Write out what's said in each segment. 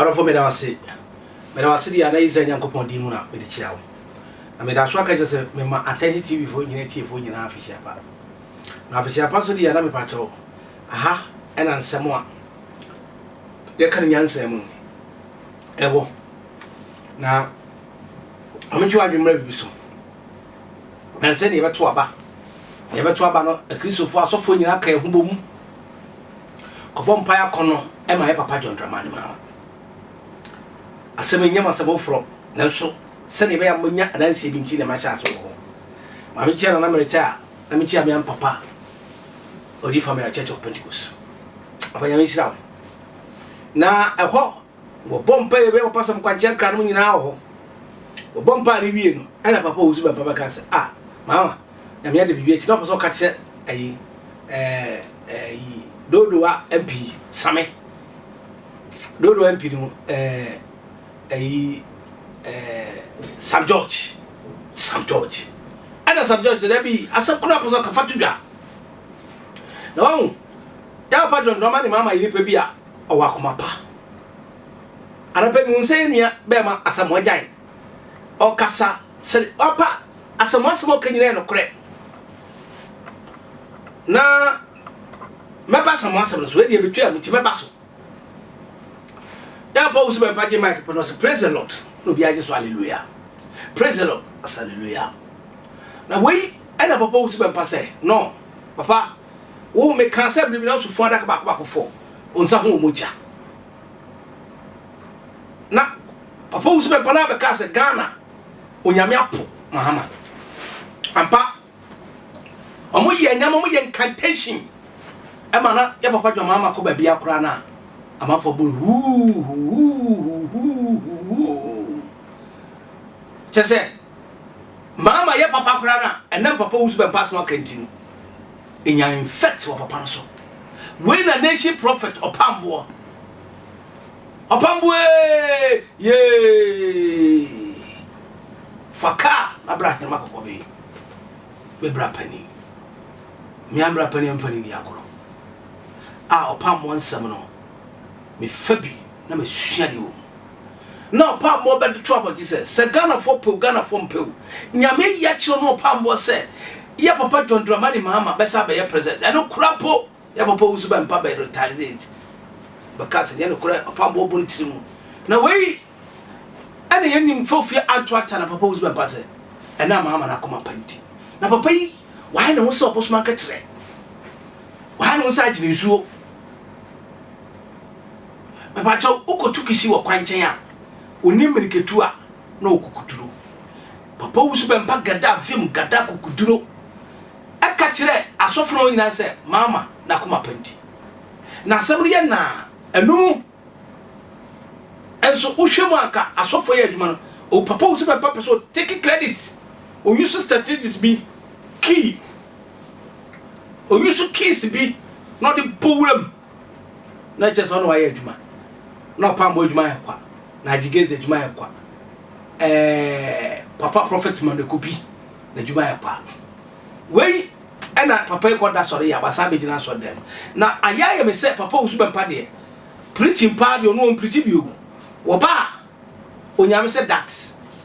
Arofo me da wase dia na Israel Yankopon di mu na me de chia wo na me da so aka je se me ma attention TV fo nyina tie fo nyina afihia ba na afihia pa so dia na me pa cho aha ena nsemo a de kan nyansa mu ewo na ameju adwumra bibiso na se ne beto aba no Kristofo asofo nyina ka ehubom ko bompa ya kono e ma ye papa John Dramani Mahama aseme nyama sabo fro nanso se ne be ya munya adanse binti ne ma sha so ho ma me chia na merita na me chia me am papa odi family Church of Pentecost abanya me shira na eho wo bompa ye be papa sam kwache kra no nyina ho wo bompa ni wie no ana papa Owusu Bempah ba ka se mama na me de bibie ti na papa so ka che ayi dodoa MP same dodo MP no Sam George ana Sam George da bi asakura papa ka fatudwa na won ya pa John Dramani Mahama yi pe bia o wa koma pa ana pe mu nse nua be ma asamojan o kasa se opa asamoasemo kanyire no kore na meba asamoasemo so e de betwa mi ti meba so ya pa Owusu Bempah je mic for us praise the Lord no bi aje so hallelujah praise the Lord hallelujah na we ana papa Owusu Bempah say no papa wo me kan say bi na so fu adaka ba fo onsa ho moja na papa Owusu Bempah na be ka say Ghana onyame apo Mahama ampa omo ye nyama mo ye incantation e ma na ya papa John Mahama ko ba bia kura na ama for bull chese Mahama ya papa kura na enam papa Owusu Bempah no continue enya infect wa papa no so when a nation prophet opambo ye faka abraham makokobe be brapani mi ambra pani ampani ni akoro opambo nsam no me fabi na me suade wo na opambo be de trouble Jesus se Ghana for mpeu nyame ya chi no opambo se ya papa John Dramani Mahama be sa be ya president eno kurapo ya papa Owusu Bempah be retaliate because ne no kura opambo bontimu na wei ene yenim fofia anto atana papa Owusu Bempah se ena Mahama na koma panti na papa yi why na wo so oboso marketre why na wo sa agire nsuo papa cho ukotukisi wo kwanchen a oni miriketu a na okukuduro papa Owusu Bempah gada film gada kukuduro aka kire asofo nyina se Mahama na koma panti na asem ye na enum enso uhwemu aka asofo ye adwuma no o papa Owusu Bempah person take credit o use strategies be key o use keys be not the problem na just on why adwuma na pambo adwuma ya kwa na jigeze adwuma ya kwa papa prophet man de kopi na adwuma ya kwa we ena papa e koda sori ya basa be jina so dem na ayaye me say papa Owusu Bempah de preaching party o no preach bi o wo ba onyame say that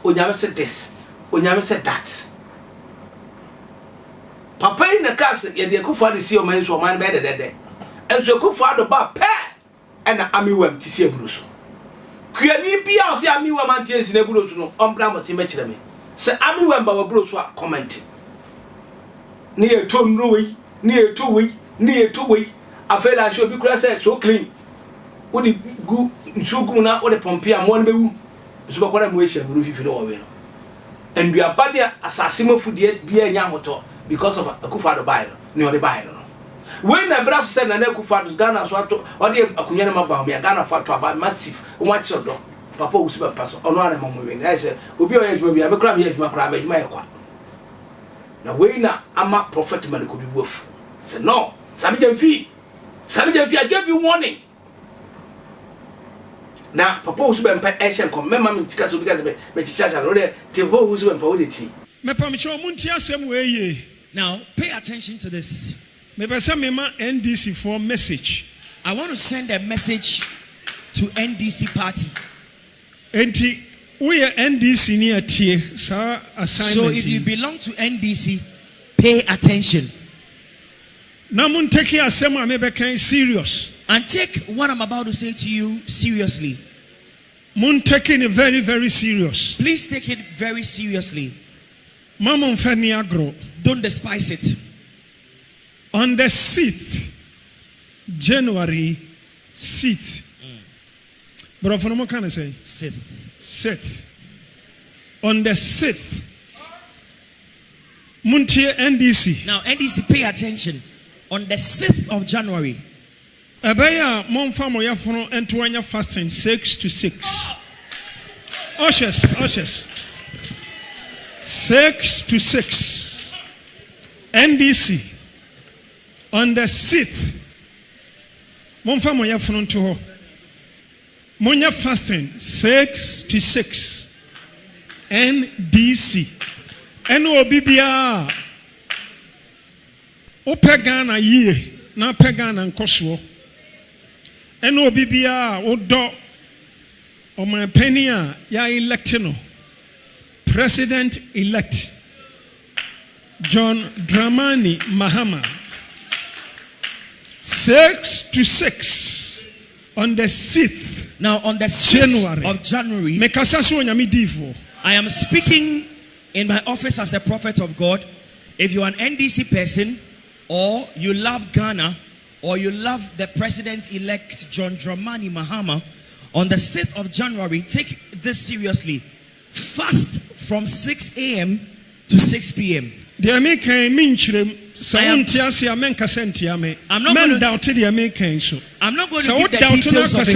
onyame say this onyame say that papa in the case ye de kufa de si o man so o man be de enso kufa do ba pe ena amiwam ti si eburuso kuani bia o si amiwam antie si na eburuso no ombra mo ti me kire me se amiwam ba waburuso a comment ni e to nro we ni e to we afela so bi kura say so clean wo di gu nsugu na wo de pompe a mo na bewu so ba kwara mo ehia buru fifi no wo we no endua bade asase mafudie bia nya hoto because of Akufo-Addo Bible ni o de Bible no when na bra so say na Akufo-Addo Ghana so ato o de akunya na magba me Ghana for to about massive o wa chi odo papa Owusu Bempah so ono ana mamo we na say obi o ye adwuma bia me kra me adwuma kra me adwuma ye kwa na we na ama prophet man ko bi wofu say no sabi jamfi I gave you warning na papa Owusu Bempah ancient come mema me tika so because me chicha no de Tvgh Owusu Bempah wo de ti me permission munti asem we ye. Now pay attention to this. Me pesa me ma NDC for message. I want to send a message to NDC party. Enti we are NDC near tie sa assignment. So if you belong to NDC, pay attention. Na mun take asem amebeka serious. And take what I'm about to say to you seriously. Mun take it very, very serious. Please take it very seriously. Mamon fani agro. Don't despise it. On the 6th January 6th. But for no can I say? 6th. On the 6th. Muntie NDC. Now NDC, pay attention. On the 6th of January. Abaya monfa mo yafono entoanya fasting 6 to 6. Ushers. 6 to 6. NDC. On the 6th. Monfa mo yafono nto ho. Monya fasting 6 to 6. NDC. Eno obibia. Opegana ye na pegana nkoso. Eno obibia odo omapenia ya electino. President elect John Dramani Mahama. 6 to 6 on the 6th. Now on the 6th of January, I am speaking in my office as a prophet of God. If you're an NDC person, or you love Ghana, or you love the president-elect John Dramani Mahama, on the 6th of January, take this seriously. Fast from 6 a.m. to 6 p.m. I'm not going to give the details of it.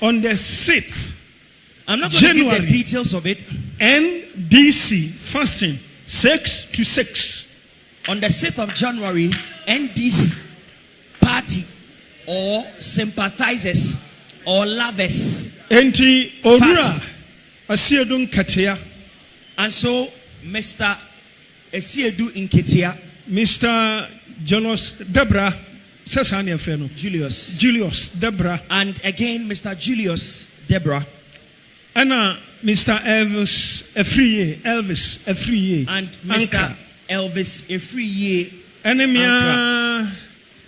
On the 6th, I'm not going to give the details of it. NDC fasting 6 to 6. On the 6th of January, NDC party or sympathizers or lovers enti orura asiedun katia. And so Mr. Esiedu Inketia, Mr. Julius Debra, Julius Debra, and again Mr. Julius Debra, Anna Mr. Elvis Efriye, and Mr. Elvis Efriye, and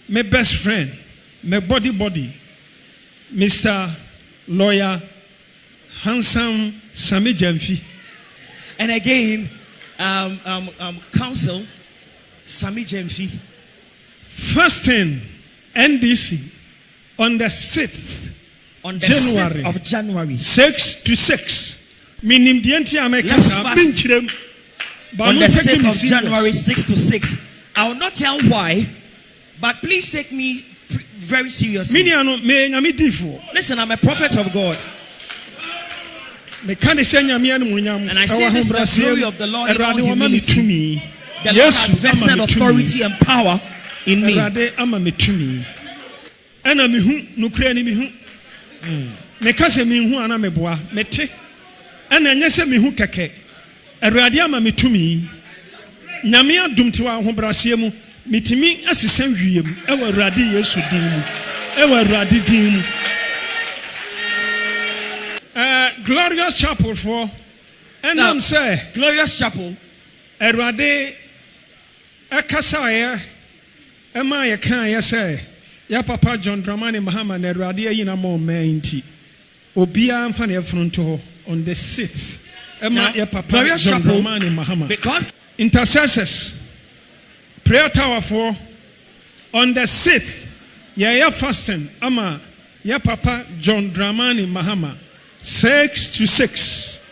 my best friend, my body, Mr. Lawyer Handsome Sami Jamfi, and again Counsel Sami Jamfi. Fasting NDC on the 6th January. 6th of January. 6 to 6. Meaning the Let's fast on the 6th of January 6 to 6. I will not tell why, but please take me very seriously. Listen, I'm a prophet of God. And I say this in the glory of the Lord in all humility. The Lord has vested authority and power in me. Glorious Chapel for and I'm say Glorious Chapel Erade Ekasaya Emma Yakan say ya papa John Dramani Mahama na Erade yina mo menti obia mfa na front on the 6th Emma ya papa John Dramani Mahama because intercessors prayer tower for on the 6th ya fasting ama ya papa John Dramani Mahama 6 to 6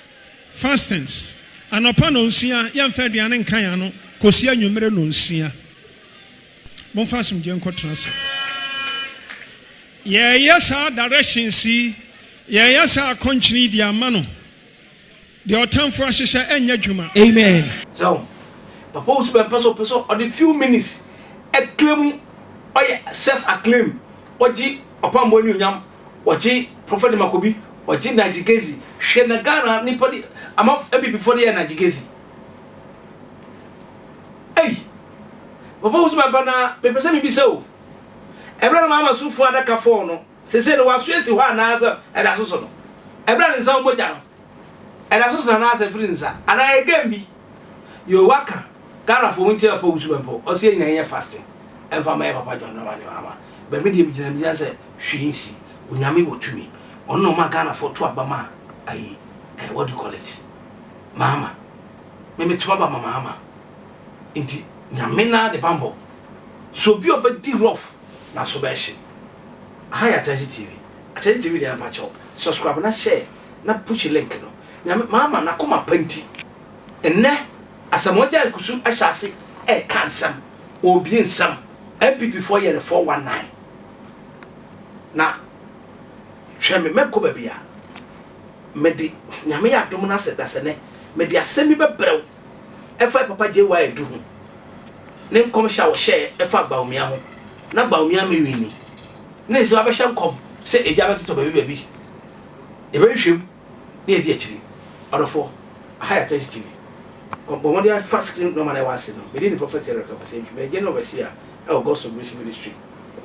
fastings and upon Osia, young Fedian and Kayano, Kosia numero Nosia. Bonfasum Janko Trans. Yes, our direction see, yes, our country, dear Mano. The time for us is Juma. Amen. So, Papa Owusu Bempah on a few minutes, acclaim or self acclaim, or G upon Bonyam, or G Prophet Makobi. Or Jin Najigezi, Shenagana, Nipodi, I'm off before the Najigezi. papa Owusu Bempah na me pese me bi se o ebra na mama sufu adaka fo no se se no waso esi ho anaza eda so no ebra nsa mbogya no eda so na asa free nsa ana egam bi yo waka Ghana for winter papa Owusu Bempah o se nyanya fasting emfa my papa John Dramani Mahama be me dey bijina say hwinsi onyame botumi ono ma Ghana for to abama ai what do you call it Mahama me to abama Mahama inti nyame na de bambo so bi obedi rough na so be hye high attention TV dey am patch subscribe na share na push link no nyame Mahama na koma panti enne asamoja ikusu ahyase kansam obi nsam MPP 4 year 419 na hweme meko ba bia medi nyame ya dom na se dasene medi asemi bebrew efa papa je wa edu hu ne nkom sha wo share efa baumia ho na baumia me wini na ezi abehye nkom se eja beto baby ebe hwem na edi akiri orofo high attention TV kombo dia fast screen no man I was no be the prophet here ka say be je no be see a God's grace ministry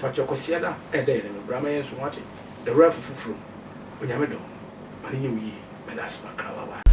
pacho ko sia da e dey no brama yen so wate the ref fufuru onyame do ani ye wi me das makrawa